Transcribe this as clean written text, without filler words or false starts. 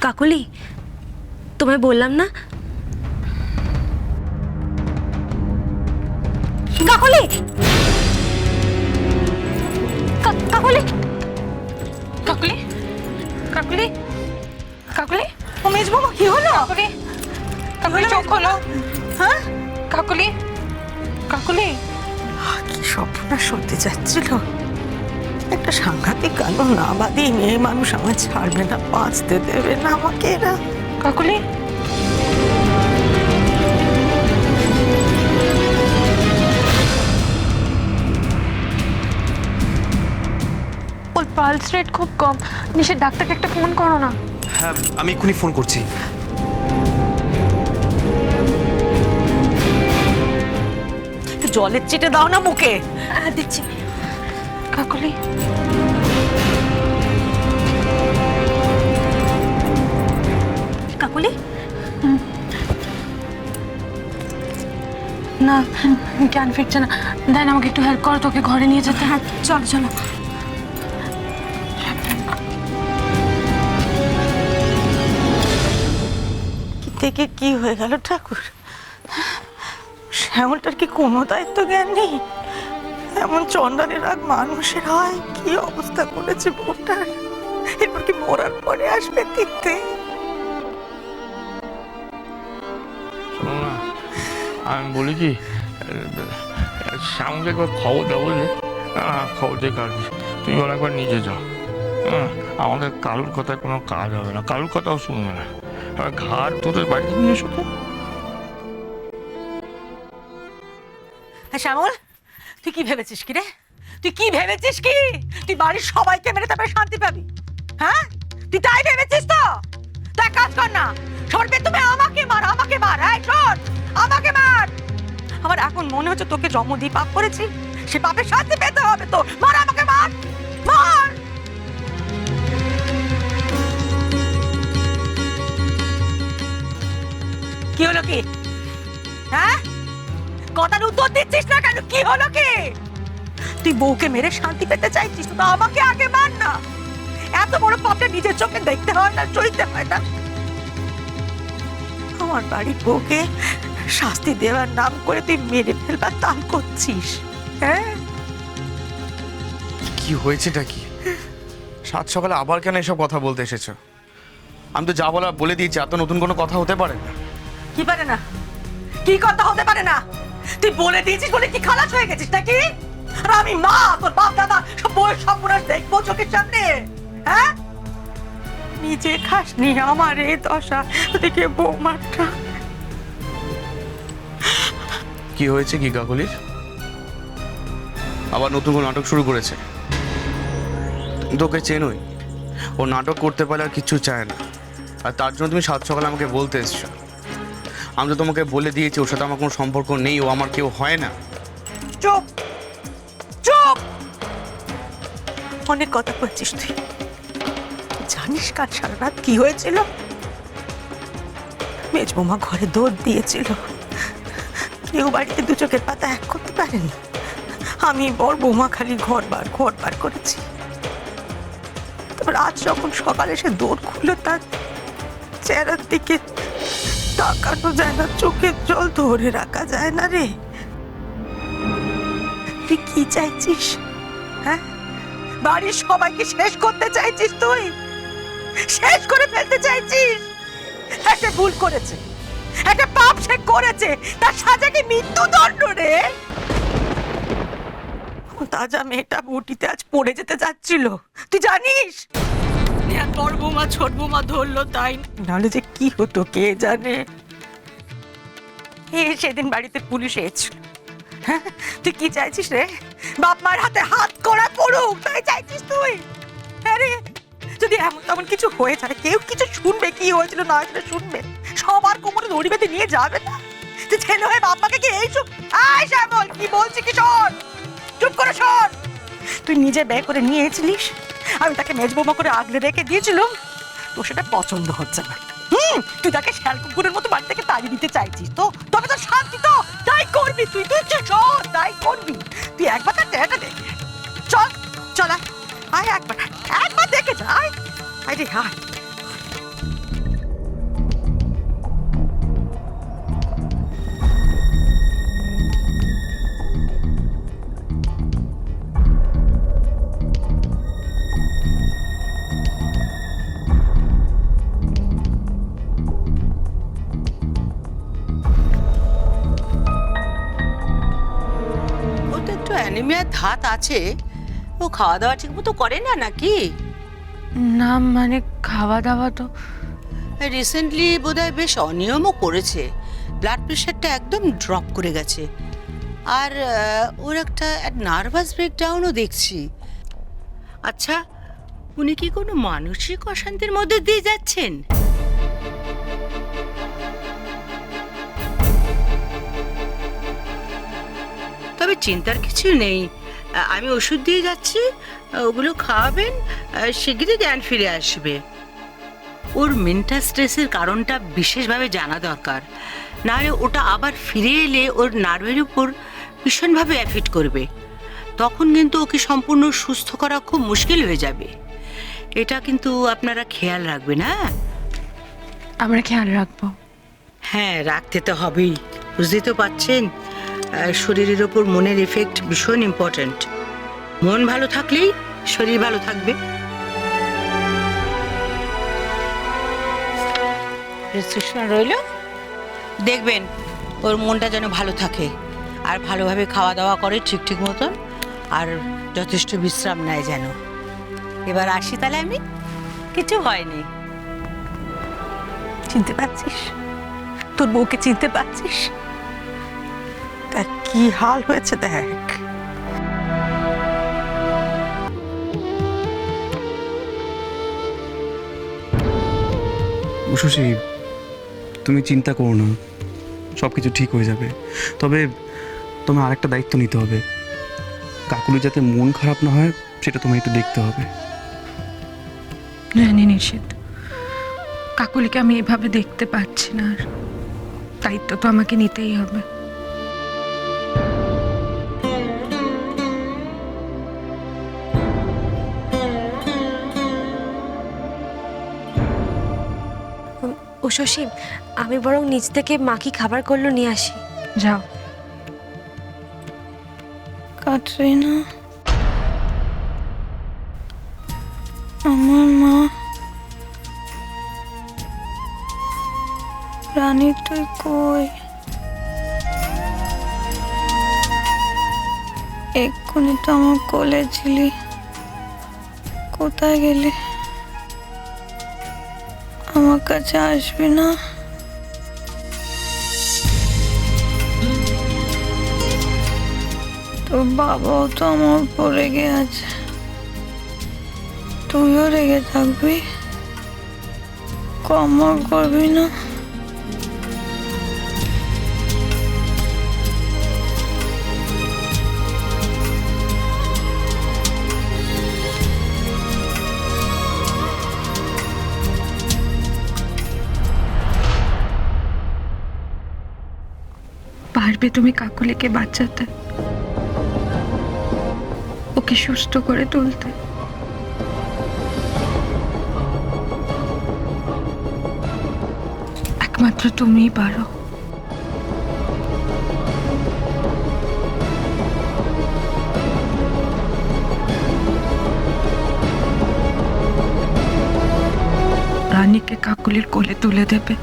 কাকুলি, তোমায় বললাম না। কাকুলি, কাকুলি, কাকুলি, কাকুলি, কাকুলি, ও মেজ বাবা কি হলো? কাকুলি, কাকুলি চোখ খোলো। হ্যাঁ কাকুলি, কাকুলি, কি স্বপ্নটা সত্যি যাচ্ছিল। একটা সাংঘাতিক কালো না বাদি মেয়ে মানুষ আমার ছাড়বে না, বাঁচতে দেবে না আমাকে এরা। কাকুলি, ওর পালস রেট খুব কম। নিশার ডাক্তারকে একটা ফোন করো না। হ্যাঁ, আমি এক্ষুনি ফোন করছি। জলের চিটে দাও না মুখে। হ্যাঁ দিচ্ছি। কাকুলি, কাকুলি, না জ্ঞান ফিরছে না। দেন আমাকে একটু হেল্প করো, তোকে ঘরে নিয়ে যেতে। হ্যাঁ চলো চলো। কি থেকে কি হয়ে গেল ঠাকুর? শ্যামলটার কি কোনো দায়িত্ব জ্ঞান নেই? এমন চন্ডালের রাগ মানুষের হয়? কি অবস্থা করেছে বোটার। এরপর কি মরার পরে আসবে তীর্থে? শোনো না, আমি বলি কি, শ্যামকে একবার খবর দাও বুঝলে। খবর দিয়ে কাজ, তুমি ওরা একবার নিজে যাও। হ্যাঁ, আমাদের কারুর কথায় কোনো কাজ হবে না, কারুর কথাও শুনবে না। ঘাট তোদের বাড়িতে নিয়ে এসো তো। হ্যাঁ শ্যামল, তুই কি ভেবেছিস কি রে? তুই কি ভেবেছিস কি? তুই বাড়ির সবাইকে মেরে তারপরে শান্তি পাবি? হ্যাঁ, তুই তাই ভেবেছিস তো? তো এক কাজ কর না, সরবে তুমি আমাকে মার, আমাকে মার। এই শোন, আমাকে মার। আমার এখন মনে হচ্ছে তোকে জন্ম দিয়ে পাপ করেছি, সে পাপের শাস্তি পেতে হবে তো। মার, আমাকে মার, মার। কি হলো কি? হ্যাঁ, কথার উত্তর দিচ্ছিস না কেন? কি হলো কি? তুই বউকে মেরে শান্তি পেতে চাইছিস তো আমাকে আগে মার না। এত বড় পাপটা নিজের চোখে দেখতে হয় না, সইতে হয় না? আমার বাড়ির বউকে শাস্তি দেওয়ার নাম করে তুই মেরে ফেলবার তাল করছিস। হ্যাঁ, কি হয়েছেটা কি? সাত সকালে আবার কেন এসব কথা বলতে এসেছো? আমি তো যা বলা বলে দিয়েছি, আর তো নতুন কোনো কথা হতে পারে না। কি পারে না? কি কথা হতে পারে না? তুই বলে দিয়েছিস বলে কি খালাস হয়ে গেছিস নাকি? আর আমি মা, তোর বাপ দাদা সব বউয়ের সব পুরাস দেখবো চোখের সামনে? হ্যাঁ, নিজে খাসনি, আমার এই দশা, ওদিকে বৌমাটা। কি হয়েছে কি কাকলির? আবার নতুন কোনো নাটক শুরু করেছে? তুমি তোকে চেনোই, ও নাটক করতে পারলে আর কিচ্ছু চায় না। আর তার জন্য তুমি সাত সকালে আমাকে বলতে এসছো। আমি তো তোমাকে বলে দিয়েছি ওর সাথে আমার কোনো সম্পর্ক নেই, ও আমার কেউ হয় না। চুপ, চুপ। অনেক কথা বলছিস তুই। জানিস কাল সারা রাত কি হয়েছিল? মেজ বৌমা ঘরে দৌড় দিয়েছিল, কেউ বাড়িতে দু চোখের পাতা এক করতে পারেনি। আমি বর বৌমা খালি ঘর বার করেছি। তারপর আজ যখন সকালে সে দৌড় খুললো, তার চেহারার দিকে তাকানো যায় না, চোখের জল ধরে রাখা যায় না রে। তুই কি চাইছিস? হ্যাঁ, বাড়ির সবাইকে শেষ করতে চাইছিস? তুই শেষ করে ফেলতে চাইছিস? একটা ভুল করেছে, একটা পাপ সে করেছে, তার সাজা কি মৃত্যুদণ্ড রে? তাজা মেয়েটা বটিতে আজ পড়ে যেতে যাচ্ছিল, তুই জানিস? বড় বৌমা ছোট বৌমা ধরলো, তাই নাহলে যে কি হতো কে জানে। সেদিন বাড়িতে পুলিশ এসেছিল। হ্যাঁ, তুই কি চাইছিস রে? বাপ মার হাতে হাত করা পড়ুক, তাই চাইছিস তুই? হ্যাঁ রে, যদি এমন তেমন কিছু হয়ে যায়, কেউ কিছু শুনবে, কি হয়েছিল না হয়েছিল শুনবে, সবার কোমরে দড়ি বেঁধে নিয়ে যাবে না? তুই ছেলে হয়ে বাপ মাকে কি এইসব? আয় শ্যামল, কি বলছি কি শোন, চুপ করে শোন। তুই নিজে ব্যয় করে নিয়ে এসেছিলিস, আমি তাকে মেজ বৌমা করে আগলে রেখে দিয়েছিলাম, তোর সেটা পছন্দ হচ্ছে না। তুই তাকে শ্যাল কুকুরের মতো বাড়ি থেকে তাড়িয়ে দিতে চাইছিস তো? তবে তোর শান্তি তো তাই করবি তুই, তুই চল তাই করবি। তুই একবার তার চেহারাটা দেখ, চল চল আয় একবার দেখে যা। আয় রে, আয়। ও তো একটু অ্যানিমিয়ার ধাত আছে। ও খাওয়া দাওয়া ঠিক মতো করে না নাকি? না মানে খাওয়া দাওয়া তো রিসেন্টলি বোধহয় বেশ অনিয়মও করেছে। ব্লাড প্রেশারটা একদম ড্রপ করে গেছে। আর ওর একটা নার্ভাস ব্রেকডাউনও দেখছি। আচ্ছা, উনি কি কোনো মানসিক অশান্তির মধ্যে দিয়ে যাচ্ছেন? তবে চিন্তার কিছু নেই, আমি ওষুধ দিয়ে যাচ্ছি, ওগুলো খাওয়াবেন, শিগগিরই জ্ঞান ফিরে আসবে। ওর মেন্টাল স্ট্রেসের কারণটা বিশেষভাবে জানা দরকার, নাহলে ওটা আবার ফিরে এলে ওর নার্ভের উপর ভীষণভাবে এফেক্ট করবে। তখন কিন্তু ওকে সম্পূর্ণ সুস্থ করা খুব মুশকিল হয়ে যাবে। এটা কিন্তু আপনারা খেয়াল রাখবেন। হ্যাঁ, আমরা খেয়াল রাখবো। হ্যাঁ, রাখতে তো হবেই। বুঝতে তো পারছেন, শরীরের ওপর মনের এফেক্ট ভীষণ ইম্পর্ট্যান্ট। মন ভালো থাকলেই শরীর ভালো থাকবে। প্রেসক্রিপশন রইল, দেখবেন ওর মনটা যেন ভালো থাকে, আর ভালোভাবে খাওয়া দাওয়া করে ঠিক মতন, আর যথেষ্ট বিশ্রাম নেয় যেন। এবার আসি তাহলে আমি। কিছু হয়নি। চিনতে পারছিস? তোর বউকে চিনতে পারছিস? তার কি হাল হয়েছে দেখ। উষসী, তুমি চিন্তা করো না, সব কিছু ঠিক হয়ে যাবে। তবে তোমার আরেকটা দায়িত্ব নিতে হবে। কাকুলি যাতে মন খারাপ না হয় সেটা তোমায় একটু দেখতে হবে। জানি নিষেধ, কাকুলিকে আমি এভাবে দেখতে পাচ্ছি না, আর দায়িত্ব তো আমাকে নিতেই হবে। ও শশী, আমি বরং নিচ থেকে মাখি খাবার করলো নিয়ে আসি। যাও। কাটরিনা, আমার মা। রানী, তুই কই? এক্ষুনি তো আমার কোলে ছিলি, কোথায় গেলি? আমার কাছে আসবি না? তোর বাবাও তো আমার উপর রেগে আছে, তুইও রেগে থাকবি? কমর করবি না? পারবে তুমি কাকুলিকে বাঁচাতে, ওকে সুস্থ করে তুলতে? একমাত্র তুমিই পারো। রানীকে কাকুলির কোলে তুলে দেবে।